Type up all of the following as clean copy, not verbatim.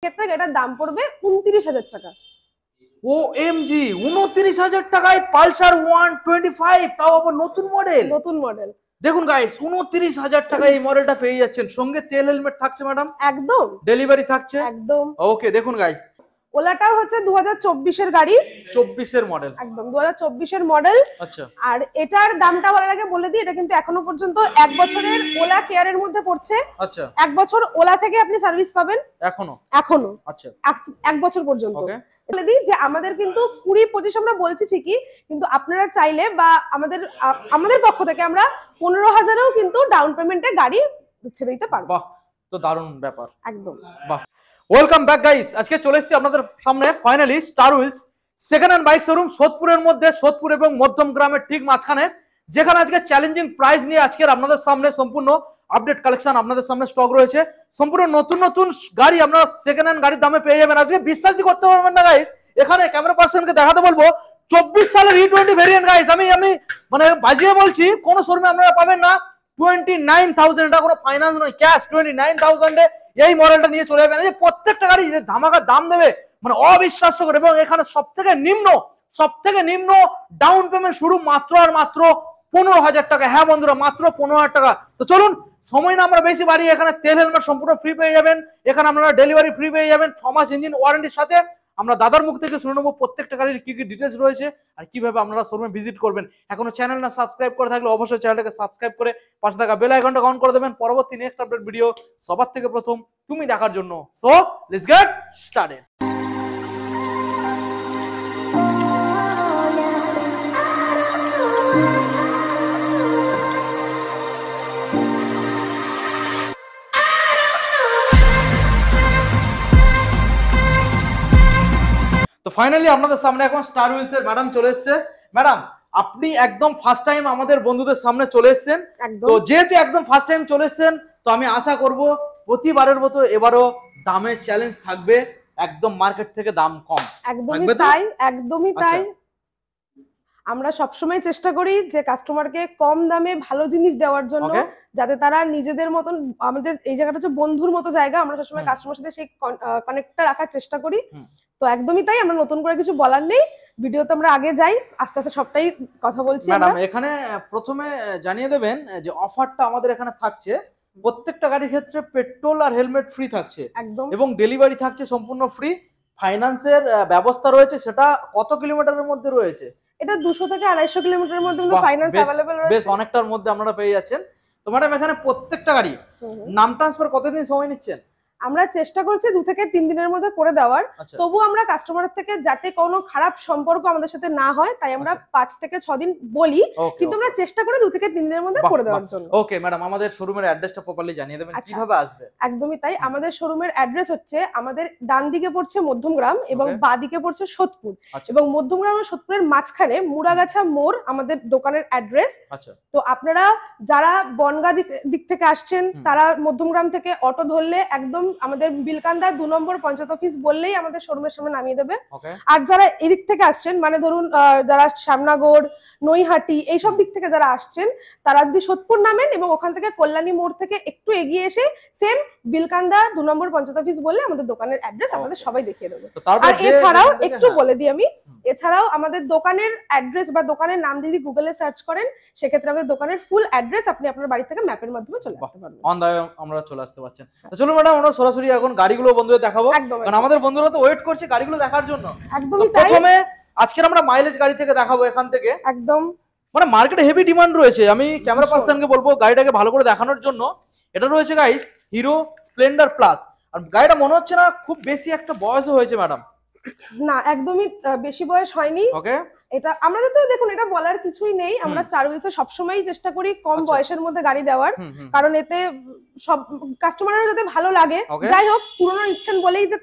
ক্ষেত্রে এটার দাম পড়বে 29,000 টাকা। OMG 29,000 টাকায় পালসার 125, তাও আবার নতুন মডেল। নতুন মডেল দেখুন গাইস, 29,000 টাকায় এই মডেলটা পেয়ে যাচ্ছেন, সঙ্গে তেল হেলমেট থাকছে ম্যাডাম, একদম ডেলিভারি থাকছে একদম। ওকে দেখুন গাইস, ওলাটাও হচ্ছে 2024 এর গাড়ি, 24 এর মডেল, একদম 2024 এর মডেল। আচ্ছা আর এটার দামটা বলার আগে বলে দিই, এটা কিন্তু এখনো পর্যন্ত 1 বছরের ওলা কেয়ারের মধ্যে পড়ছে। আচ্ছা 1 বছর ওলা থেকে আপনি সার্ভিস পাবেন এখনো। আচ্ছা আচ্ছা 1 বছর পর্যন্ত। ওকে বলে দিই যে আমাদের কিন্তু 20-25 আমরা বলছি ঠিকই, কিন্তু আপনারা চাইলে বা আমাদের পক্ষ থেকে আমরা 15,000এও কিন্তু ডাউন পেমেন্টে গাড়ি ছেড়ে দিতে পারবো। বাহ, তো দারুণ ব্যাপার, একদম বাহ। ওয়েলকাম ব্যাক গাইস, আজকে চলে এসেছি আপনাদের সামনে finally Star Wheels second hand bike showroom, সোদপুরের মধ্যে, সোদপুর এবং মধ্যম গ্রামের ঠিক মাঝখানে, যেখানে আজকে চ্যালেঞ্জিং প্রাইস নিয়ে আজকের আপনাদের সামনে সম্পূর্ণ আপডেট কালেকশন আপনাদের সামনে স্টক রয়েছে। সম্পূর্ণ নতুন নতুন গাড়ি আপনারা সেকেন্ড হ্যান্ড গাড়ির দামে পেয়ে যাবেন। আজকে বিশ্বাসই করতে পারবেন না গাইস, এখানে ক্যামেরা পার্সনকে দেখাতে বলবো 24 সালের E20 ভেরিয়েন্ট গাইস। আমি মানে বাজিয়ে বলছি, কোন শোরুমে আপনারা পাবেন না। 29,000, এটা কোনো ফাইন্যান্স নয়, ক্যাশ 29,000 এ এই মডেলটা নিয়ে চলে যাবেন। এই যে প্রত্যেকটা গাড়ি যে ধামাকা দাম দেবে, মানে অবিশ্বাস্যকর। এবং এখানে সবথেকে নিম্ন ডাউন পেমেন্ট শুরু মাত্র আর মাত্র 15,000 টাকা। হ্যাঁ বন্ধুরা, মাত্র 15,000 টাকা। তো চলুন, সময় না আমরা বেশি বাড়িয়ে, এখানে তেল হেলমেট সম্পূর্ণ ফ্রি পেয়ে যাবেন, এখানে আপনারা ডেলিভারি ফ্রি পেয়ে যাবেন, 6 মাস ইঞ্জিন ওয়ারেন্টির সাথে। আমরা দাদার মুখ থেকে শুনে নেবো প্রত্যেকটা গাড়ির কি কি ডিটেলস রয়েছে আর কিভাবে আপনারা শোরুমে ভিজিট করবেন। এখনো চ্যানেল না সাবস্ক্রাইব করে থাকলে অবশ্যই চ্যানেলটাকে সাবস্ক্রাইব করে পাশে থাকা বেল আইকনটা অন করে দেবেন, পরবর্তী নেক্সট আপডেট ভিডিও সবার থেকে প্রথম তুমি দেখার জন্য। So let's get started. তো ফাইনালি আপনাদের সামনে এখন স্টার হুইলস এর ম্যাডাম চলে এসেছে। ম্যাডাম, আপনি একদম ফার্স্ট টাইম আমাদের বন্ধুদের সামনে চলে এসেছেন। তো যেহেতু একদম ফার্স্ট টাইম চলে এসেছেন, তো আমি আশা করব প্রতিবারের মতো এবারও দামের চ্যালেঞ্জ থাকবে, একদম মার্কেট থেকে দাম কম। একদমই তাই, একদমই তাই। আমরা সবসময় চেষ্টা করি যে কাস্টমারকে কম দামে ভালো জিনিস দেওয়ার জন্য, যাতে তারা নিজেদের মতন, আমাদের এই জায়গাটা হচ্ছে বন্ধুর মতো জায়গা, আমরা সবসময় কাস্টমার সাথে সেই কানেক্টটা রাখার চেষ্টা করি। তো একদমই তাই, আমরা নতুন করে কিছু বলার নেই, ভিডিওতে আমরা আগে যাই, আস্তে আস্তে সবটাই কথা বলছি। ম্যাডাম, এখানে প্রথমে জানিয়ে দেবেন যে অফারটা আমাদের এখানে থাকছে, প্রত্যেকটা গাড়ির ক্ষেত্রে পেট্রোল আর হেলমেট ফ্রি থাকছে একদম, এবং ডেলিভারি থাকছে সম্পূর্ণ ফ্রি। ফাইন্যান্সের ব্যবস্থা রয়েছে, সেটা কত কিলোমিটারের মধ্যে রয়েছে? এটা 200 থেকে 250 কিলোমিটারের মধ্যে ফাইন্যান্স अवेलेबल রয়েছে, বেশ অনেকটার মধ্যে আপনারা পেয়ে যাচ্ছেন। তো ম্যাডাম, এখানে প্রত্যেকটা গাড়ি নাম ট্রান্সফার কতদিন সময় নিচ্ছেন? আমরা চেষ্টা করছি 2 থেকে 3 দিনের মধ্যে করে দেওয়ার। তবু আমরা কাস্টমারের থেকে যাতে কোনো খারাপ সম্পর্ক আমাদের সাথে না হয়, তাই আমরা 5 থেকে 6 দিন বলি, কিন্তু আমরা চেষ্টা করি 2 থেকে 3 দিনের মধ্যে করে দেওয়ার জন্য। ওকে ম্যাডাম, আমাদের শোরুমের অ্যাড্রেসটা প্রপারলি জানিয়ে দেবেন, কিভাবে আসবে? একদমই তাই, আমাদের শোরুমের অ্যাড্রেস হচ্ছে, আমাদের ডান দিকে পড়ছে মধ্যমগ্রাম এবং বাঁ দিকে পড়ছে সোদপুর, এবং মধ্যমগ্রাম আর সোদপুরের মাঝখানে মুড়াগাছা মোড় আমাদের দোকানের অ্যাড্রেস। তো আপনারা যারা বনগা দিক থেকে আসছেন, তারা মধ্যমগ্রাম থেকে অটো ধরলে একদম আমাদের বিলকান্দা 2 নম্বর পঞ্চায়েত অফিস বললেই আমাদের শোরুমের সামনে নামিয়ে দেবে। আর যারা এদিক থেকে আসছেন, মানে ধরুন যারা শ্যামনগর, নৈহাটি এইসব দিক থেকে যারা আসছেন, তারা যদি সোদপুর নামেন এবং ওখান থেকে কল্যাণী মোড় থেকে একটু এগিয়ে এসে সেম বিলকান্দা 2 নম্বর পঞ্চায়েত অফিস বললে আমাদের দোকানের অ্যাড্রেস আমাদের সবাই দেখিয়ে দেবে। আর এছাড়াও একটু বলে দিই আমি, এছাড়াও আমাদের দোকানের অ্যাড্রেস বা দোকানের নাম যদি গুগলে সার্চ করেন, সেক্ষেত্রে আমাদের দোকানের ফুল অ্যাড্রেস আপনি আপনার বাড়ি থেকে ম্যাপের মাধ্যমে চলে আসতে পারবেন। আমরা চলে আসতে পারছেন। তো চলুন ম্যাডাম, আমরা সরাসরি এখন গাড়িগুলো বন্ধুদের দেখাবো, কারণ আমাদের বন্ধুরা তো ওয়েট করছে গাড়িগুলো দেখার জন্য। একদমই তাই। প্রথমে আজকে আমরা মাইলেজ গাড়ি থেকে দেখাবো, এখান থেকে একদম মানে মার্কেটে হেভি ডিমান্ড রয়েছে। আমি ক্যামেরা পার্সনকে বলবো গাড়িটাকে ভালো করে দেখানোর জন্য। এটা রয়েছে গাইস হিরো স্প্লেন্ডার প্লাস, আর গাড়িটা মনে হচ্ছে না খুব বেশি একটা বয়স হয়েছে ম্যাডাম। না, একদমই বেশি বয়স হয়নি। ওকে, এটা আমাদের তো দেখুন, এটা বলার কিছুই নেই, আমরা স্টার হুইলসে সবসময় চেষ্টা করি কম বয়সের মধ্যে গাড়ি দেওয়ার, কারণ এতে সব কাস্টমারের যাতে ভালো লাগে। যাই হোক, পুরনো ইচ্ছেন বলেই যে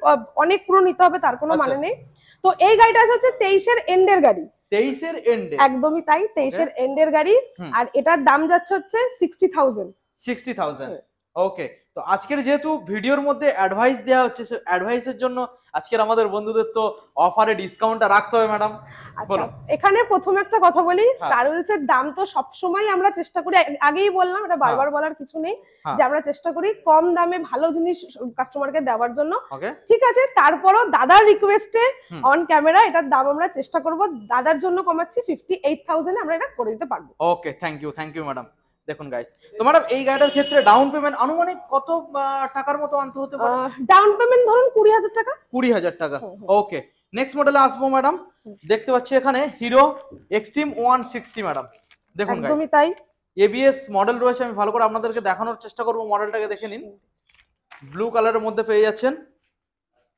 অনেক পুরনো নিতে হবে তার কোনো মানে নেই। তো এই গাড়িটা হচ্ছে 23 এর এন্ডের গাড়ি। 23 এর এন্ডে? একদমই তাই, 23 এর এন্ডের গাড়ি, আর এটার দাম যাচ্ছে হচ্ছে 60,000। 60,000 ওকে। তো আজকের যেহেতু ভিডিওর মধ্যে অ্যাডভাইস দেওয়া হচ্ছে, সে অ্যাডভাইসের জন্য আজকের আমাদের বন্ধুদের তো অফারে ডিসকাউন্টটা রাখতে হবে ম্যাডাম। আচ্ছা, এখানে প্রথমে একটা কথা বলি, স্টার উইলস এর দাম তো সবসময় আমরা চেষ্টা করি, আগেই বললাম, এটা বারবার বলার কিছু নেই, যে আমরা চেষ্টা করি কম দামে ভালো জিনিস কাস্টমারকে দেওয়ার জন্য। ঠিক আছে, তারপরও দাদার রিকোয়েস্টে অন ক্যামেরা এটার দাম আমরা চেষ্টা করব, দাদার জন্য কমাচ্ছি 58,000 আমরা এটা করে দিতে পারবো। ওকে, থ্যাংক ইউ ম্যাডাম। দেখুন গাইস, তো ম্যাডাম এই গাড়িটার ক্ষেত্রে ডাউন পেমেন্ট আনুমানিক কত টাকার মতো আনতে হতে পারে? ডাউন পেমেন্ট ধরুন 20,000 টাকা। 20,000 টাকা। ওকে, নেক্সট মডেলে আসবো ম্যাডাম। দেখতে পাচ্ছি এখানে হিরো এক্সট্রিম 160 ম্যাডাম। দেখুন গাইস, একদমই তাই, এবিএস মডেল রয়েছে, আমি ভালো করে আপনাদেরকে দেখানোর চেষ্টা করব। মডেলটাকে দেখে নিন, ব্লু কালারের মধ্যে পেয়ে যাচ্ছেন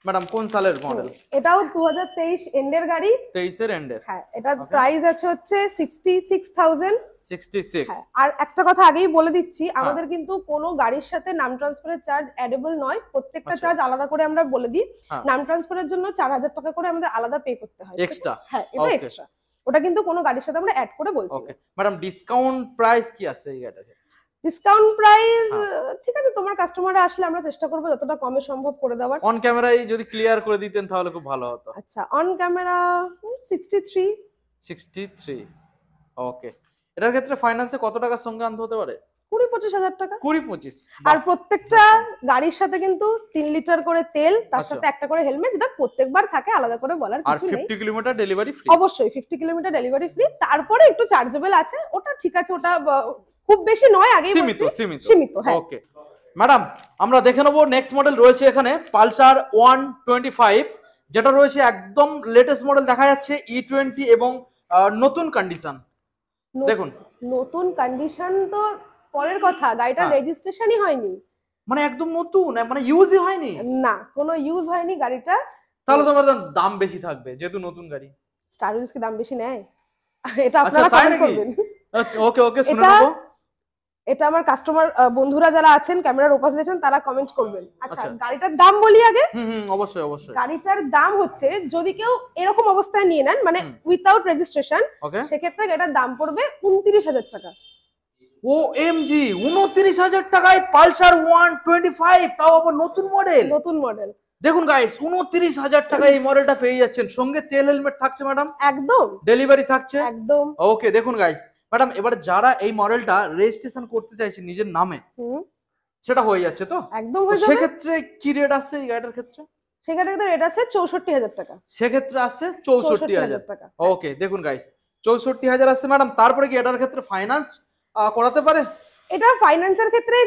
ম্যাডাম। কোন সালের মডেল? এটাও 2023 এন্ডের গাড়ি। 23 এর এন্ডের। হ্যাঁ, এটার প্রাইস আছে হচ্ছে 66,000। 66। আর একটা কথা আগেই বলে দিচ্ছি, আমাদের কিন্তু কোনো গাড়ির সাথে নাম ট্রান্সফারের চার্জ অ্যাডেবল নয়, প্রত্যেকটা চার্জ আলাদা করে আমরা বলে দিই। নাম ট্রান্সফারের জন্য 4,000 টাকা করে আমাদের আলাদা পে করতে হয় এক্সট্রা। হ্যাঁ, এটা এক্সট্রা, ওটা কিন্তু কোনো গাড়ির সাথে আমরা অ্যাড করে বলছি। ওকে ম্যাডাম, ডিসকাউন্ট প্রাইস কি আছে এই গাড়িটার? ডিসকাউন্ট প্রাইস ঠিক আছে, তোমার কাস্টমাররা আসলে আমরা চেষ্টা করব যতটা কমে সম্ভব করে দেওয়ার। অন ক্যামেরায় যদি ক্লিয়ার করে দিতেন তাহলে খুব ভালো হতো। আচ্ছা, অন ক্যামেরা 63। ওকে, এটার ক্ষেত্রে ফাইন্যান্সে কত টাকার সঙ্গে আনতে হতে পারে? 20-25 হাজার টাকা। 20-25। আর প্রত্যেকটা গাড়ির সাথে কিন্তু 3 লিটার করে তেল, তার সাথে একটা করে হেলমেট, যেটা প্রত্যেকবার থাকে, আলাদা করে বলার কিছু নেই। আর 50 কিলোমিটার ডেলিভারি ফ্রি। অবশ্যই 50 কিলোমিটার ডেলিভারি ফ্রি, তারপরে একটু চার্জেবল আছে, ওটা ঠিক আছে, ওটা খুব বেশি নয়, আগেই বলছি সীমিত। হ্যাঁ, ওকে ম্যাডাম, আমরা দেখে নেব নেক্সট মডেল রয়েছে এখানে পালসার 125, যেটা রয়েছে একদম লেটেস্ট মডেল দেখা যাচ্ছে, E20 এবং নতুন কন্ডিশন। দেখুন, নতুন কন্ডিশন তো পরের কথা, গাড়িটার রেজিস্ট্রেশনই হয়নি, মানে একদম নতুন, মানে ইউজই হয়নি। না, কোনো ইউজ হয়নি গাড়িটা। তাহলে তোমার দাম বেশি থাকবে যেহেতু নতুন গাড়ি। স্টার উইলস কি দাম বেশি নেয়? এটা আপনারা কমেন্ট করবেন। ওকে, শুনে নেব। এটা আমার কাস্টমার বন্ধুরা যারা আছেন, ক্যামেরার ওপাশে আছেন, তারা কমেন্ট করবেন। আচ্ছা, গাড়িটার দাম বলি আগে। অবশ্যই। গাড়িটার দাম হচ্ছে, যদি কেউ এরকম অবস্থায় নিয়ে নেন, মানে উইথাউট রেজিস্ট্রেশন, সেক্ষেত্রে এটার দাম পড়বে 29,000 টাকা। ওএমজি, 29,000 টাকায় পালসার 125, তাও আবার নতুন মডেল। দেখুন গাইস, 29,000 টাকায় এই মডেলটা পেয়ে যাচ্ছেন, সঙ্গে তেল হেলমেট থাকছে ম্যাডাম, একদম ডেলিভারি থাকছে একদম। ওকে, দেখুন গাইস, ম্যাডাম এবার যারা এই মডেলটা রেজিস্ট্রেশন করতে চাইছে নিজের নামে, সেটা হয়ে যাচ্ছে তো? একদম হয়ে যাবে। সেক্ষেত্রে কি রেট আসছে এই গাড়িটার ক্ষেত্রে? সেক্ষেত্রে রেট আছে 64,000 টাকা। সেক্ষেত্রে আসছে 64,000 টাকা। ওকে, দেখুন গাইস, 64,000 আসছে ম্যাডাম। তারপরে কি এটার ক্ষেত্রে ফাইন্যান্স করাতে পারে? এটা ফাইন্যান্সের ক্ষেত্রে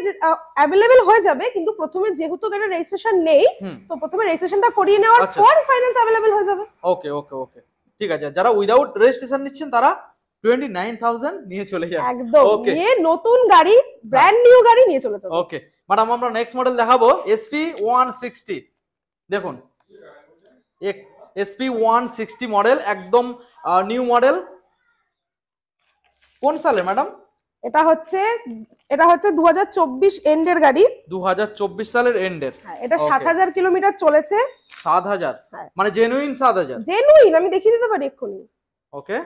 অ্যাভেলেবল হয়ে যাবে, কিন্তু প্রথমে যেহেতু গাড়ির রেজিস্ট্রেশন নেই, তো প্রথমে রেজিস্ট্রেশনটা করিয়ে নেওয়ার পর ফাইন্যান্স অ্যাভেলেবল হয়ে যাবে। ওকে, ঠিক আছে। যারা উইদাউট রেজিস্ট্রেশন নিচ্ছেন তারা 29,000 নিয়ে চলে যাবে, একদম নিয়ে নতুন গাড়ি, ব্র্যান্ড নিউ গাড়ি নিয়ে চলে যাবে। ওকে ম্যাডাম, আমরা নেক্সট মডেল দেখাবো SP 160। দেখুন, SP 160 মডেল, একদম নিউ মডেল। কোন সালে ম্যাডাম? এটা হচ্ছে 2024 এন্ডের গাড়ি। 2024 সালের এন্ডের। এটা 7,000 কিলোমিটার চলেছে। 7,000 মানে জেনুইন 7,000? জেনুইন, আমি দেখিয়ে দিতে পারি এক্ষুনি। ওকে,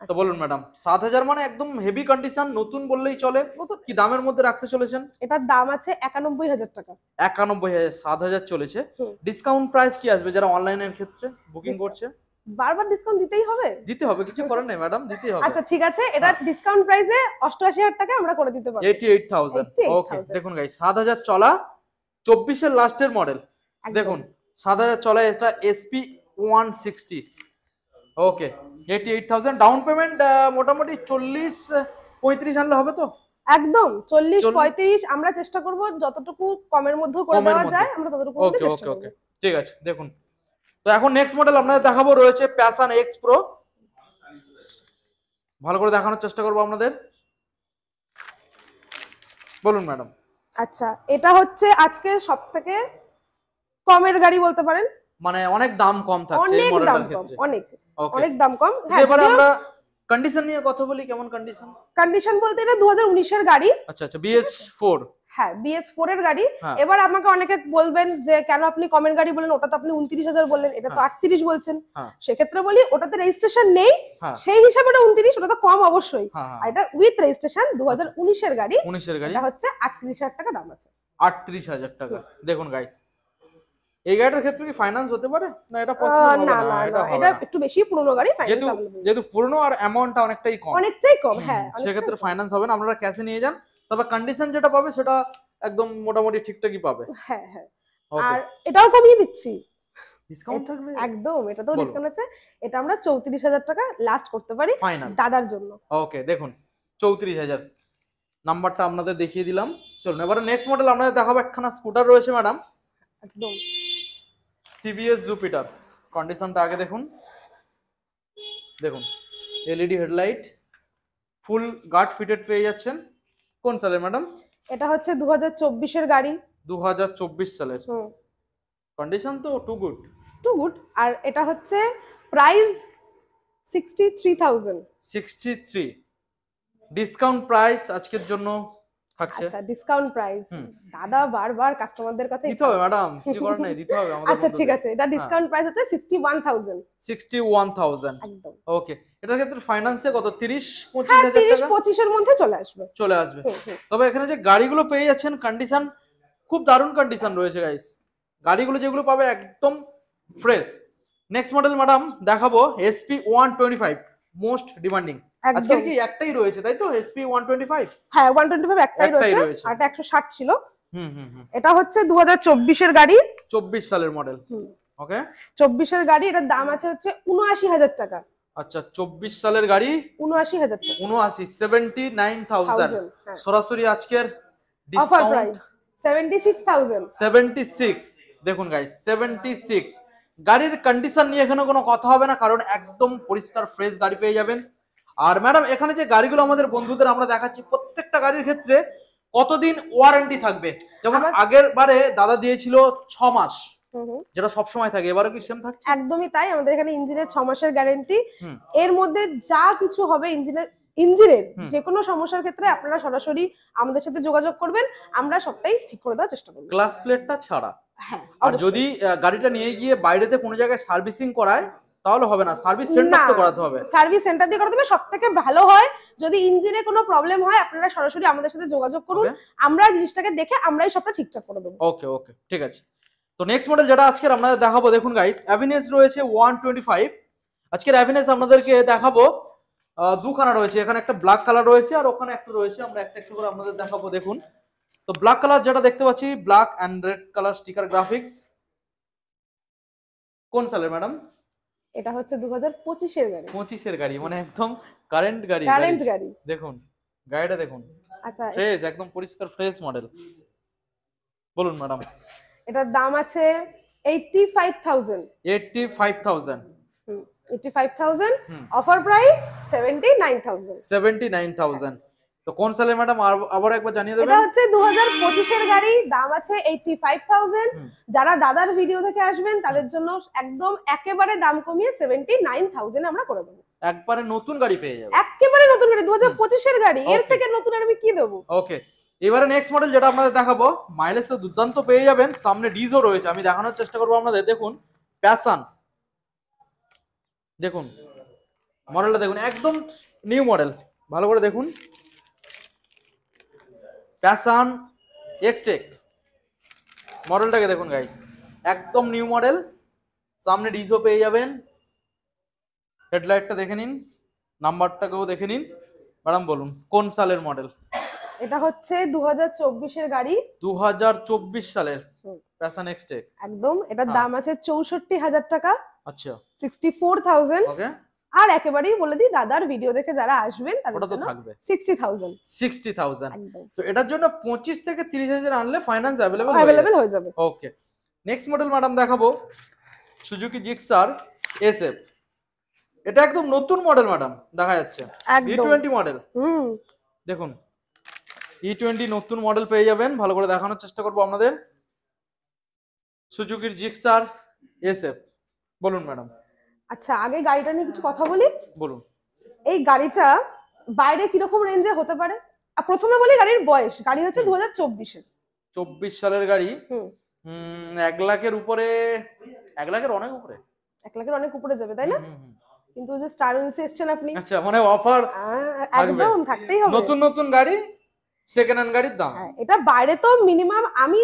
তো বলুন ম্যাডাম, 7,000 মানে একদম হেভি কন্ডিশন, নতুন বললেই চলে। কি দামের মধ্যে রাখতে চলেছেন? এটার দাম আছে 91,000 টাকা। 91,000, 7,000 চলেছে। ডিসকাউন্ট প্রাইস কি আসবে যারা অনলাইনের ক্ষেত্রে বুকিং করছে? বারবার ডিসকাউন্ট দিতেই হবে, কিছু করার নেই ম্যাডাম, দিতেই হবে। আচ্ছা ঠিক আছে, এটা ডিসকাউন্ট প্রাইসে 88,000 টাকা আমরা করে দিতে পারি। 88,000। ওকে, দেখুন গাইস, 7,000 চলা, 24 এর লাস্টের মডেল। দেখুন 7,000 চলা, এটা SP 160। ওকে, 88,000। ডাউন পেমেন্ট মোটামুটি 40-35 আনলে হবে তো? একদম 40-35 আমরা চেষ্টা করব যতটুকু কমের মধ্যে করে দেওয়া যায়, আমরা ততটুকু করতে চেষ্টা করব। ওকে, ঠিক আছে। দেখুন, তো এখন নেক্সট মডেল আপনাদের দেখাবো রয়েছে প্যাশন X Pro। ভালো করে দেখানোর চেষ্টা করব আপনাদের। বলুন ম্যাডাম। আচ্ছা, এটা হচ্ছে আজকে সবথেকে কমের গাড়ি বলতে পারেন, মানে অনেক দাম কম থাকছে এই মডেলটার ক্ষেত্রে। অনেক দাম কম। এবারে আমরা কন্ডিশন নিয়ে কথা বলি, কেমন কন্ডিশন বলতে এটা 2019 এর গাড়ি। আচ্ছা, BS4। হ্যাঁ, BS4 এর গাড়ি। এবার আমাকে অনেকে বলবেন যে কেন আপনি কমের গাড়ি বলেন, ওটা তো আপনি 29,000 বললেন, এটা তো 38 বলছেন। সেক্ষেত্রে বলি, ওটাতে রেজিস্ট্রেশন নেই, সেই হিসাবে ওটা 29, ওটা তো কম অবশ্যই। আর এটা উইথ রেজিস্ট্রেশন 2019 এর গাড়ি, এটা হচ্ছে 38,000 টাকা দাম আছে। 38,000 টাকা। দেখুন গাইস, এই গাড়িটার ক্ষেত্রে কি ফাইন্যান্স হতে পারে না? এটা পসিবল হবে না না, না এটা না, হবে এটা না। একটু বেশি পুরনো গাড়ি, ফাইন্যান্স যেহেতু अवेलेबल যেহেতু পুরনো আর অ্যামাউন্টটা অনেকটাই কম, হ্যাঁ সেক্ষেত্রে ফাইন্যান্স হবে না, আপনারা ক্যাশে নিয়ে যান। তবে কন্ডিশন যেটা পাবে সেটা একদম মোটামুটি ঠিকঠাকই পাবে। হ্যাঁ হ্যাঁ। ওকে, আর এটাও কমিয়ে দিচ্ছি, ডিসকাউন্ট থাকবে একদম, এটা তো বলো। ডিসকাউন্ট আছে, এটা আমরা 34,000 টাকা লাস্ট করতে পারি ফাইনাল দাদার জন্য। ওকে, দেখুন 34,000 নাম্বারটা আপনাদের দেখিয়ে দিলাম। চলুন এবারে নেক্সট মডেল আপনাদের দেখাবো। একখানা স্কুটার রয়েছে ম্যাডাম, একদম টিভিএস জুপিটার। কন্ডিশনটা আগে দেখুন, দেখুন LED headlight, full guard fitted পেয়ে যাচ্ছেন। কোন সালের ম্যাডাম? এটা হচ্ছে 2024 এর গাড়ি। 2024 সালের। কন্ডিশন তো টু গুড, টু গুড। আর এটা হচ্ছে প্রাইস 63,000। 63 ডিসকাউন্ট প্রাইস আজকের জন্য থাকছে। আচ্ছা, ডিসকাউন্ট প্রাইস। দাদা বারবার কাস্টমারদের কথা দিতে হবে ম্যাডাম, কিছু করার নাই, দিতে হবে আমাদের। আচ্ছা ঠিক আছে, এটা ডিসকাউন্ট প্রাইস হচ্ছে 61,000। 61,000 একদম ওকে। এটার ক্ষেত্রে ফাইন্যান্সে কত 30-25 হ্যাঁ, হাজার টাকা 30-25 এর মধ্যে চলে আসবে। চলে আসবে। তবে এখানে যে গাড়িগুলো পেয়ে যাচ্ছেন কন্ডিশন খুব দারুণ কন্ডিশন রয়েছে গাইস, গাড়িগুলো যেগুলো পাবে একদম ফ্রেশ। নেক্সট মডেল ম্যাডাম দেখাবো SP 125, মোস্ট ডিমান্ডিং। আজকের কি একটাই রয়েছে তাই তো, SP 125? হ্যাঁ 125 একটাই রয়েছে, আর এটা 160 ছিল। এটা হচ্ছে 2024 এর গাড়ি, 24 সালের মডেল। ওকে, 24 এর গাড়ি, এটার দাম আছে হচ্ছে 79,000 টাকা। আচ্ছা 24 সালের গাড়ি 79,000 টাকা। 79,000 সরাসরি আজকের অফার ডিসকাউন্ট প্রাইস 76,000। 76 দেখুন গাইস, 76। গাড়ির কন্ডিশন নিয়ে এখানে কোনো কথা হবে না, কারণ একদম পরিষ্কার ফ্রেশ গাড়ি পেয়ে যাবেন। আর ম্যাডাম এখানে যে গাড়িগুলো আমাদের বন্ধুদের আমরা দেখাচ্ছি, প্রত্যেকটা গাড়ির ক্ষেত্রে কতদিন ওয়ারেন্টি থাকবে? যেমন আগের বারে দাদা দিয়েছিল 6 মাস, যেটা সব সময় থাকে, এবারে কি সেম থাকছে? একদমই তাই, আমাদের এখানে ইঞ্জিনের 6 মাসের গ্যারান্টি। এর মধ্যে যা কিছু হবে ইঞ্জিনের যে কোনো সমস্যার ক্ষেত্রে আপনারা সরাসরি আমাদের সাথে যোগাযোগ করবেন, আমরা সবটাই ঠিক করে দেওয়ার চেষ্টা করব। গ্লাস প্লেটটা ছাড়া। হ্যাঁ, আর যদি গাড়িটা নিয়ে গিয়ে বাইরেতে কোনো জায়গায় সার্ভিসিং করায় তাহলে হবে না, সার্ভিস সেন্টার তো করাতে হবে। সার্ভিস সেন্টার দিয়ে করাতে হবে, সবথেকে ভালো হয় যদি ইঞ্জিনে কোনো প্রবলেম হয় আপনারা সরাসরি আমাদের সাথে যোগাযোগ করুন, আমরা জিনিসটাকে দেখে আমরাই সবটা ঠিকঠাক করে দেব। ওকে ওকে, ঠিক আছে। তো নেক্সট মডেল যেটা আজকে আপনাদের দেখাবো, দেখুন গাইস, অ্যাভিনেস রয়েছে 125। আজকের অ্যাভিনেস আপনাদেরকে দেখাবো, দুখানা রয়েছে, এখানে একটা ব্ল্যাক কালার রয়েছে আর ওখানে একটা রয়েছে, আমরা একটা একটা করে আপনাদের দেখাবো। দেখুন, তো ব্ল্যাক কালার যেটা দেখতে পাচ্ছি, black and red colour sticker graphics. কোন সালের ম্যাডাম? এটা হচ্ছে 2025 এর গাড়ি। 25 এর গাড়ি, মানে একদম কারেন্ট গাড়ি। দেখুন গাড়িটা দেখুন, আচ্ছা ফ্রেশ, একদম পরিষ্কার ফ্রেশ মডেল। বলুন ম্যাডাম। এটার দাম আছে 85,000। 85,000। 85,000, অফার প্রাইস 79,000। 79,000। তো কোন সালে ম্যাডাম আবার একবার জানিয়ে দেবেন? এটা হচ্ছে 2025 এর গাড়ি, দাম আছে 85,000। যারা দাদার ভিডিও থেকে আসবেন তাদের জন্য একদম একেবারে দাম কমিয়ে 79,000 আমরা করে দেব। একবারে নতুন গাড়ি পেয়ে যাবেন, একেবারে নতুন গাড়ি, 2025 এর গাড়ি, এর থেকে নতুন আর আমি কি দেব? ওকে, এবারে নেক্সট মডেল যেটা আপনাদের দেখাবো, মাইলেজ তো দুর্দান্ত পেয়ে যাবেন, সামনে ডিজো রয়েছে, আমি দেখানোর চেষ্টা করবো আপনাদের। দেখুন প্যাশন, দেখুন মডেলটা দেখুন, একদম নিউ মডেল, ভালো করে দেখুন। প্যাশন এক্সটেক মডেলটাকে দেখুন গাইস, একদম নিউ মডেল, সামনে ডিজো পেয়ে যাবেন। হেডলাইটটা দেখে নিন, নাম্বারটাকেও দেখে নিন। ম্যাডাম বলুন কোন সালের মডেল? এটা হচ্ছে 2024 এর গাড়ি, 2024 সালের প্যাশন এক্সটেক। একদম, এটার দাম আছে 64,000 টাকা। আচ্ছা, 64,000। ওকে, আর একেবারেই বলে দিই, দাদার ভিডিও দেখে যারা আসবেন তাদের জন্য থাকবে 60,000। 60,000। তো এটার জন্য 25 থেকে 30,000 আনলে ফাইন্যান্স অ্যাভেলেবল হয়ে যাবে। ওকে, নেক্সট মডেল ম্যাডাম দেখাবো, সুজুকি জিক্সার SF। এটা একদম নতুন মডেল ম্যাডাম, দেখা যাচ্ছে E20 মডেল। দেখুন E20 নতুন মডেল পেয়ে যাবেন, ভালো করে দেখানোর চেষ্টা করবো আপনাদের। সুজুকির জিক্সার SF। বলুন ম্যাডাম। আচ্ছা, আগে গাড়িটা নিয়ে কিছু কথা বলি। বলুন। এই গাড়িটা বাইরে কিরকম রেঞ্জে হতে পারে? প্রথমে বলি গাড়ির বয়স, গাড়ি হচ্ছে 2024 এর। 24 সালের গাড়ি। 1 লাখের উপরে, 1 লাখের অনেক উপরে, 1 লাখের অনেক উপরে যাবে তাই না? কিন্তু যে স্টার উইলসে এসেছেন আপনি, আচ্ছা মানে অফার একদম থাকতেই হবে। নতুন নতুন গাড়ি সেকেন্ড হ্যান্ড গাড়ির দাম। হ্যাঁ, এটা বাইরে তো মিনিমাম আমি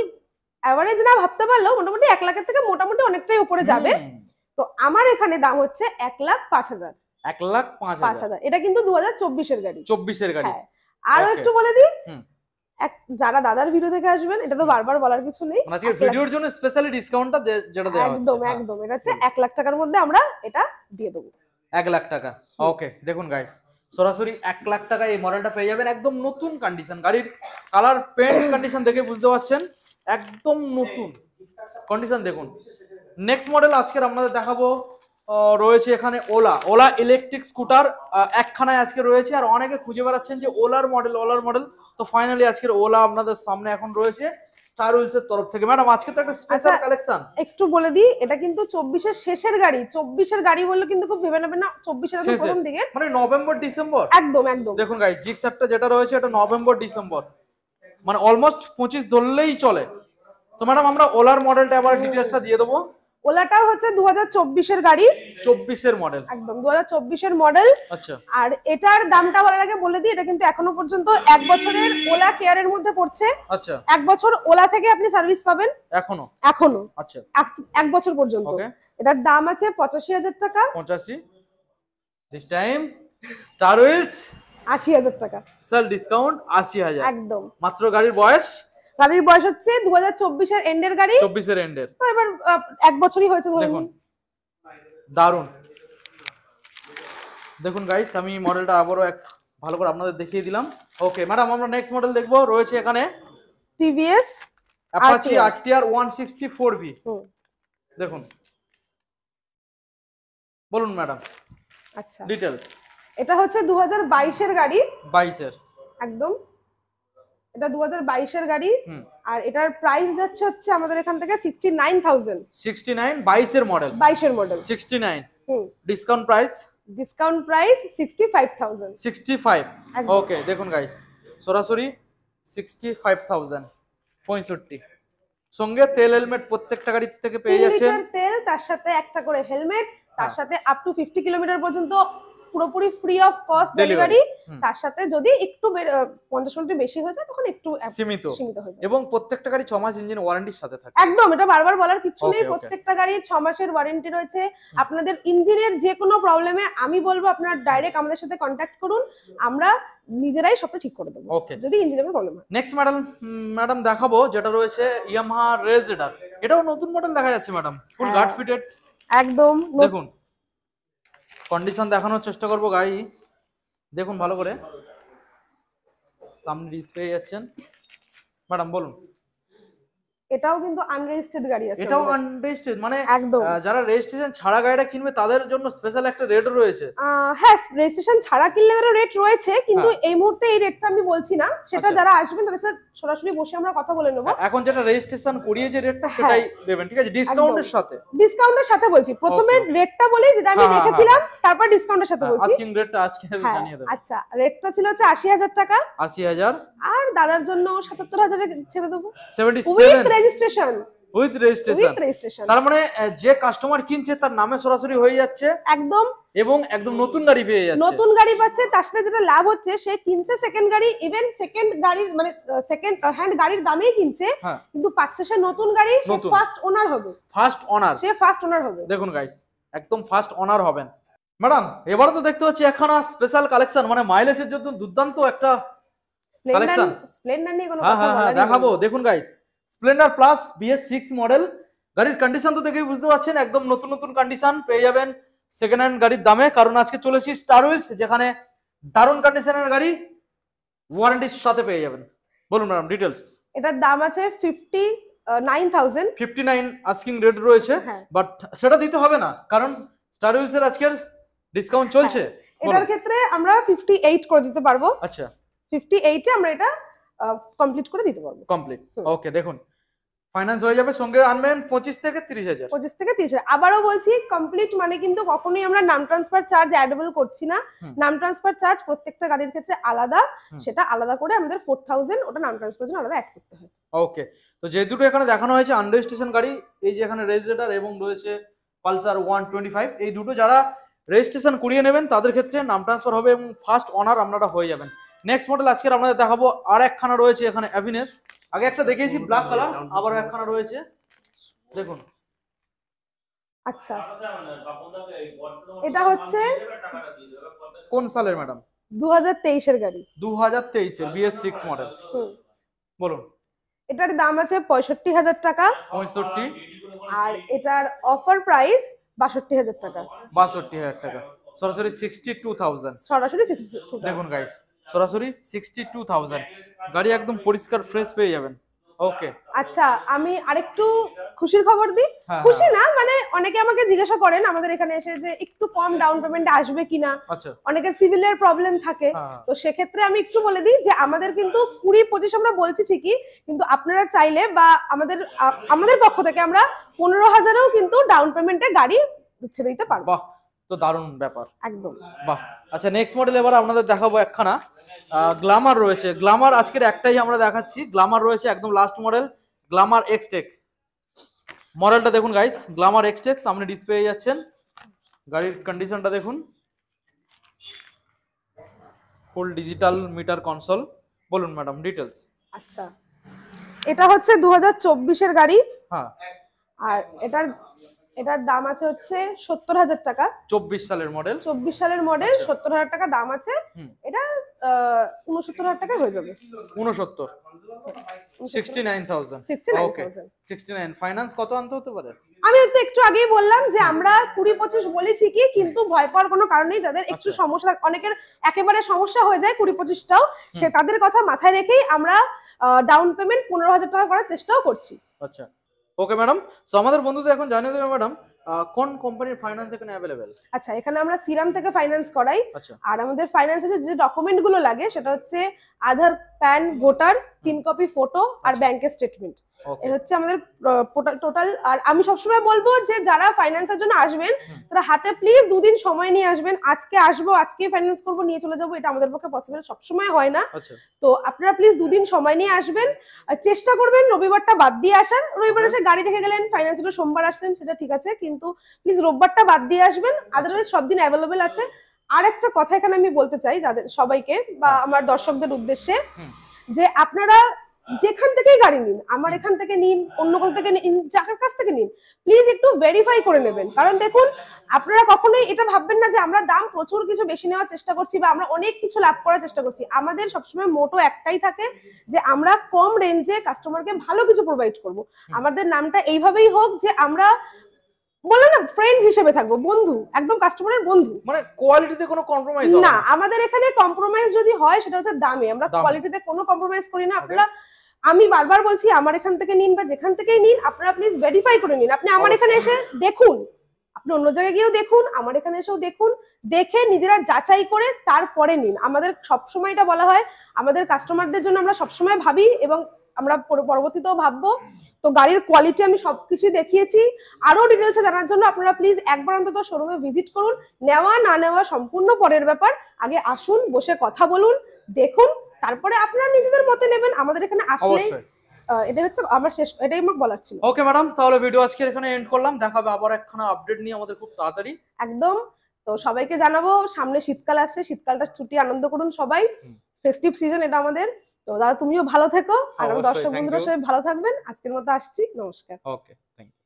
এভারেজ না ভাবতে পারলেও মোটামুটি 1 লাখের থেকে মোটামুটি অনেকটাই উপরে যাবে। তো আমার এখানে দাম হচ্ছে 1,05,000। 1,05,000 এটা কিন্তু 2024 এর গাড়ি। 24 এর গাড়ি। হ্যাঁ, আরো একটু বলে দিই, যারা দাদার ভিডিও দেখে আসবেন, এটা তো বারবার বলার কিছু নেই, মানে আজকে ভিডিওর জন্য স্পেশালি ডিসকাউন্টটা যেটা দেওয়া হচ্ছে একদম একদম, এটা হচ্ছে 1 লাখ টাকার মধ্যে আমরা এটা দিয়ে দেবো। 1 লাখ টাকা। ওকে, দেখুন গাইস, সরাসরি 1 লাখ টাকা এই মডেলটা পেয়ে যাবেন, একদম নতুন কন্ডিশন। গাড়ির কালার পেন্ট কন্ডিশন দেখে বুঝতে পারছেন একদম নতুন কন্ডিশন। দেখুন নেক্সট মডেল আজকের আপনাদের দেখাবো, রয়েছে এখানে ওলা ইলেকট্রিক স্কুটার একখানায় আজকে রয়েছে। আর অনেকে খুঁজে বেড়াচ্ছেন যে ওলার মডেল, তো ফাইনালি আজকের ওলা আপনাদের সামনে এখন রয়েছে স্টার হুইলস এর তরফ থেকে। ম্যাডাম আজকে তো একটা স্পেশাল কালেকশন, একটু বলে দিই, এটা কিন্তু 24 এর শেষের গাড়ি। 24 এর গাড়ি বললে কিন্তু খুব ভেবে নেবেন না, 24 এর একদম প্রথম দিকে, মানে নভেম্বর ডিসেম্বর। একদম একদম। দেখুন গাইস, জিক্সারটা যেটা রয়েছে এটা নভেম্বর ডিসেম্বর, মানে অলমোস্ট 25 ধরলেই চলে। তো ম্যাডাম আমরা ওলার মডেলটা আবার ডিটেইলসটা দিয়ে দেবো। ওলাটাও হচ্ছে 2024 এর গাড়ি, 24 এর মডেল, একদম 2024 এর মডেল। আচ্ছা, আর এটার দামটা বলার আগে বলে দিই, এটা কিন্তু এখনো পর্যন্ত 1 বছরের ওলা কেয়ারের মধ্যে পড়ছে। আচ্ছা, 1 বছর ওলা থেকে আপনি সার্ভিস পাবেন এখনো। আচ্ছা, 1 বছর পর্যন্ত। এটার দাম আছে 85,000 টাকা। 85, দিস টাইম স্টার হুইলস 80,000 টাকা, সেল ডিসকাউন্ট 80,000 একদম। মাত্র। গাড়ির বয়স হচ্ছে 2024 এর এন্ডের গাড়ি, 24 এর এন্ডের, তো এবার 1 বছরই হয়েছে ধরুন। দেখুন দারুন। দেখুন গাইস, আমি মডেলটা আবারও ভালো করে আপনাদের দেখিয়ে দিলাম। ওকে ম্যাডাম, আমরা নেক্সট মডেল দেখবো, রয়েছে এখানে টিভিএস অ্যাপাচি আরটিআর 164V। দেখুন, বলুন ম্যাডাম। আচ্ছা, ডিটেইলস। এটা হচ্ছে 2022 এর গাড়ি, 22 এর একদম। এটা 2022 এর গাড়ি, আর এটার প্রাইস যাচ্ছে হচ্ছে আমাদের এখান থেকে 69,000। 69, 22 এর মডেল, 69। Discount price 65,000। 65। ওকে, দেখুন গাইস, সরাসরি 65,000, 65। সঙ্গে তেল হেলমেট প্রত্যেকটা গাড়ির থেকে পেয়ে যাচ্ছেন। তেল, তার সাথে একটা করে হেলমেট, তার সাথে আপ টু 50 কিলোমিটার পর্যন্ত পুরোপুরি ফ্রি অফ কস্ট ডেলিভারি। তার সাথে যদি একটু 50 মিনিট বেশি হয়ে যায় তখন একটু সীমিত হয়ে যায়। এবং প্রত্যেকটা গাড়ি 6 মাস ইঞ্জিন ওয়ারেন্টির সাথে থাকে। একদম, এটা বারবার বলার কিছু নেই, প্রত্যেকটা গাড়ি 6 মাসের ওয়ারেন্টি রয়েছে। আপনাদের ইঞ্জিনের যে কোনো প্রবলেমে আমি বলবো আপনারা ডাইরেক্ট আমাদের সাথে কন্ট্যাক্ট করুন, আমরা নিজেরাই সবটা ঠিক করে দেবো যদি ইঞ্জিনের প্রবলেম হয়। নেক্সট মডেল ম্যাডাম দেখাবো, যেটা রয়েছে ইয়ামাহা রেজেডার। এটাও নতুন মডেল দেখা যাচ্ছে ম্যাডাম, ফুল গার্ড ফিটেড, একদম। দেখুন কন্ডিশন দেখানোর চেষ্টা করব। গাড়ি দেখুন ভালো করে, সামনে ডিসপ্লে যাচ্ছেন। ম্যাডাম বলুন। এটাও কিন্তু আনরেজিস্টার্ড গাড়ি আছে। এটাও আনরেজিস্টার্ড, মানে একদম। যারা রেজিস্ট্রেশন ছাড়া গাড়িটা কিনবে তাদের জন্য স্পেশাল একটা রেট রয়েছে। হ্যাঁ, রেজিস্ট্রেশন ছাড়া কিনলে তার রেট রয়েছে, কিন্তু এই মুহূর্তে এই রেটটা আমি বলছি না, সেটা যারা আসবেন তাদের সাথে সরাসরি বসে আমরা কথা বলে নেব। এখন যেটা রেজিস্ট্রেশন করিয়ে যে রেটটা সেটাই দেবেন, ঠিক আছে? ডিসকাউন্টের সাথে বলছি, প্রথমে রেটটা বলি যেটা আমি রেখেছিলাম, তারপর ডিসকাউন্টের সাথে বলছি। আস্কিং রেটটা আজকে জানিয়ে দেব। আচ্ছা, রেটটা ছিল হচ্ছে 80,000 টাকা। 80,000, আর দাদার জন্য 77,000 এ ছেড়ে দেবো 77 উইথ রেজিস্ট্রেশন। উইথ রেজিস্ট্রেশন, তার মানে যে কাস্টমার কিনছে তার নামে সরাসরি হয়ে যাচ্ছে একদম, এবং একদম নতুন গাড়ি পেয়ে যাচ্ছে। নতুন গাড়ি পাচ্ছে, তার সাথে যেটা লাভ হচ্ছে সে কিনছে সেকেন্ড গাড়ি, ইভেন সেকেন্ড গাড়ির মানে সেকেন্ড হ্যান্ড গাড়ির দামেই কিনছে, কিন্তু পাচ্ছে সে নতুন গাড়ি, সে ফার্স্ট ওনার হবে। দেখুন গাইস, একদম ফার্স্ট ওনার হবেন। ম্যাডাম এবারে তো দেখতে পাচ্ছি একখানা স্পেশাল কালেকশন, মানে মাইলেজের জন্য দুর্দান্ত একটা কালেকশন। স্প্লেন্ডার নিয়ে কোনো কথা বলা নেই, দেখাবো। দেখুন guys, Splendor plus BS6 model. গাড়ির কন্ডিশন তো দেখেই বুঝতে পারছেন একদম নতুন নতুন কন্ডিশন পেয়ে যাবেন সেকেন্ড হ্যান্ড গাড়ির দামে, কারণ আজকে চলেছি স্টার হুইলস, যেখানে দারুণ কন্ডিশনের গাড়ি ওয়ারেন্টির সাথে পেয়ে যাবেন। বলুন ম্যাডাম ডিটেইলস। এটার দাম আছে 59,000। 59 আস্কিং রেট রয়েছে, বাট সেটা দিতে হবে না, কারণ স্টার হুইলস এর আজকের ডিসকাউন্ট চলছে। এটার ক্ষেত্রে আমরা 58 করে দিতে পারবো। আচ্ছা, 58 এ আমরা এটা কমপ্লিট করে দিতে পারবো। কমপ্লিট, ওকে। দেখুন ফাইন্যান্স হয়ে যাবে, সঙ্গে আনবেন 25 থেকে 30,000। 25 থেকে 30,000। আবারও বলছি, কমপ্লিট মানে কিন্তু কখনোই আমরা নাম ট্রান্সফার চার্জ অ্যাডেবল করছি না। নাম ট্রান্সফার চার্জ প্রত্যেকটা গাড়ির ক্ষেত্রে আলাদা, সেটা আলাদা করে আমাদের 4,000 ওটা নাম ট্রান্সফারের জন্য আলাদা অ্যাড করতে হয়। ওকে, তো যে দুটো এখানে দেখানো হয়েছে আনরেজিস্ট্রেশন গাড়ি, এই যে এখানে রেজিস্ট্রেটর এবং রয়েছে পালসার 125, এই দুটো যারা রেজিস্ট্রেশন করিয়ে নেবেন তাদের ক্ষেত্রে নাম ট্রান্সফার হবে এবং ফার্স্ট অনার আপনারা হয়ে যাবেন। নেক্সট মডেল আজকে আপনাদের দেখাবো আর একখানা রয়েছে এখানে অ্যাভিনেস। আগে একটা দেখিয়েছি ব্ল্যাক কালার, আবারও একখানা রয়েছে দেখুন। আচ্ছা, এটা হচ্ছে কোন সালের ম্যাডাম? 2023 এর গাড়ি। 2023 এর BS6 মডেল। বলুন। এটার দাম আছে 65,000 টাকা। 65। আর এটার অফার প্রাইস 62,000 টাকা। 62,000 টাকা, সরাসরি 62,000। সরাসরি 62,000 দেখুন গাইস, সরাসরি 62,000। গাড়ি একদম পরিষ্কার ফ্রেশ পেয়ে যাবেন। ওকে, আচ্ছা আমি আরেকটু খুশির খবর দিই। খুশি না মানে অনেকে আমাকে জিজ্ঞাসা করেন আমাদের এখানে এসে যে একটু কম ডাউন পেমেন্টে আসবে কিনা। আচ্ছা, অনেকের সিভিলের প্রবলেম থাকে, তো সেক্ষেত্রে আমি একটু বলে দিই যে আমাদের কিন্তু 20-25 আমরা বলছি ঠিকই, কিন্তু আপনারা চাইলে বা আমাদের পক্ষ থেকে আমরা 15,000-এও কিন্তু ডাউন পেমেন্টে গাড়ি ছেড়ে দিতে পারবো। বাহ, তো দারুণ ব্যাপার একদম। বাহ। আচ্ছা, নেক্সট মডেল এবার আপনাদের দেখাবো একখানা গ্ল্যামার রয়েছে। গ্ল্যামার আজকের একটাই আমরা দেখাচ্ছি, গ্ল্যামার রয়েছে একদম লাস্ট মডেল, গ্ল্যামার এক্সটেক মডেলটা দেখুন গাইস। গ্ল্যামার এক্সটেক সামনে ডিসপ্লে যাচ্ছেন, গাড়ির কন্ডিশনটা দেখুন, ফুল ডিজিটাল মিটার কনসোল। বলুন ম্যাডাম ডিটেলস। আচ্ছা, এটা হচ্ছে 2024 এর গাড়ি। হ্যাঁ, আর এটার দাম আছে হচ্ছে 70,000 টাকা। 24 সালের মডেল। 24 সালের মডেল, 70,000 টাকা দাম আছে। এটা 69,000 টাকায় হয়ে যাবে। 69, 69,000। 69,000। 69 ফাইন্যান্স কত আনতে হতে পারে? আমি তো একটু আগেই বললাম যে আমরা 20-25 বলি ঠিকই, কিন্তু ভয় পাওয়ার কোনো কারণ নেই। যাদের একটু সমস্যা, অনেকের একেবারে সমস্যা হয়ে যায় 20-25টাও, সে তাদের কথা মাথায় রেখেই আমরা ডাউন পেমেন্ট 15,000 টাকা করার চেষ্টাও করছি। আচ্ছা, ওকে ম্যাডাম। সো আমাদের বন্ধুদের এখন জানিয়ে দেবে ম্যাডাম কোন কোম্পানির ফাইন্যান্স এখানে অ্যাভেলেবেল? আচ্ছা, এখানে আমরা সিরাম থেকে ফাইন্যান্স করাই। আচ্ছা, আর আমাদের ফাইন্যান্সের যে ডকুমেন্ট গুলো লাগে সেটা হচ্ছে আধার, প্যান, ভোটার, 3 কপি ফটো আর ব্যাংকের স্টেটমেন্ট। এই হচ্ছে আমাদের টোটাল। আর আমি সবসময় বলবো যে যারা ফাইন্যান্সের জন্য আসবেন তারা হাতে প্লিজ 2 দিন সময় নিয়ে আসবেন। আজকে আসবো, আজকেই ফাইন্যান্স করবো, নিয়ে চলে যাবো, এটা আমাদের পক্ষে পসিবল সবসময় হয় না। তো আপনারা প্লিজ 2 দিন সময় নিয়ে আসবেন। আর চেষ্টা করবেন রবিবারটা বাদ দিয়ে আসার। রবিবার এসে গাড়ি দেখে গেলেন, ফাইন্যান্স হলো সোমবার আসলেন, সেটা ঠিক আছে, কিন্তু প্লিজ রোববারটা বাদ দিয়ে আসবেন। আদারওয়াইজ সব দিন অ্যাভেলেবেল আছে। আর একটা কথা এখানে আমি বলতে চাই যাদের সবাইকে বা আমার দর্শকদের উদ্দেশ্যে, যে আপনারা যেখান থেকেই গাড়ি নিন, আমার এখান থেকে নিন, অন্য কোথাও থেকে নিন, যার কাছ থেকে নিন, প্লিজ একটু ভেরিফাই করে নেবেন। কারণ দেখুন, আপনারা কখনোই এটা ভাববেন না যে আমরা দাম প্রচুর কিছু বেশি নেওয়ার চেষ্টা করছি বা আমরা অনেক কিছু লাভ করার চেষ্টা করছি। আমাদের সবসময় মোটো একটাই থাকে যে আমরা কম রেঞ্জে কাস্টমারকে ভালো কিছু প্রোভাইড করব। আমাদের নামটা এইভাবেই হোক যে আমরা বলে না ফ্রেন্ড হিসেবে থাকবো, বন্ধু, একদম কাস্টমারের বন্ধু। মানে কোয়ালিটিতে কোনো কম্প্রোমাইজ হবে না। আমাদের এখানে কম্প্রোমাইজ যদি হয় সেটা হচ্ছে দামে, আমরা কোয়ালিটিতে কোনো কম্প্রোমাইজ করি না। আপনারা, আমি বারবার বলছি, আমার এখান থেকে নিন বা যেখান থেকেই নিন, আপনারা প্লিজ ভেরিফাই করে নিন। আপনি আমার এখানে এসে দেখুন, আপনি অন্য জায়গায় গিয়েও দেখুন, আমার এখানে এসেও দেখুন, দেখে নিজেরা যাচাই করে তারপরে নিন। আমাদের সবসময় এটা বলা হয়, আমাদের কাস্টমারদের জন্য আমরা সবসময় ভাবি এবং আমরা পরবর্তীতেও ভাববো। তো গাড়ির কোয়ালিটি আমি সবকিছু দেখিয়েছি। আরো ডিটেলসে জানার জন্য আপনারা প্লিজ একবার অন্তত শোরুমে ভিজিট করুন। নেওয়া না নেওয়া সম্পূর্ণ পরের ব্যাপার। আগে আসুন, বসে কথা বলুন, দেখুন, তারপরে আপনারা নিজেদের মতে নেবেন। আমাদের এখানে আসলেই এটা হচ্ছে আমার শেষ, এটাই আমার বলার ছিল। ওকে ম্যাডাম, তাহলে ভিডিও আজকে এখানে এন্ড করলাম। দেখাবে আবার একখানা আপডেট নিয়ে আমাদের খুব তাড়াতাড়ি। একদম। তো সবাইকে জানাবো সামনে শীতকাল আসছে, শীতকালটা ছুটি আনন্দ করুন সবাই, ফেস্টিভ সিজন এটা আমাদের। তো দাদা তুমিও ভালো থেকো, আর দর্শক বন্ধুরা সবাই ভালো থাকবেন। আজকের মতো আসছি, নমস্কার। ওকে, থ্যাংক ইউ।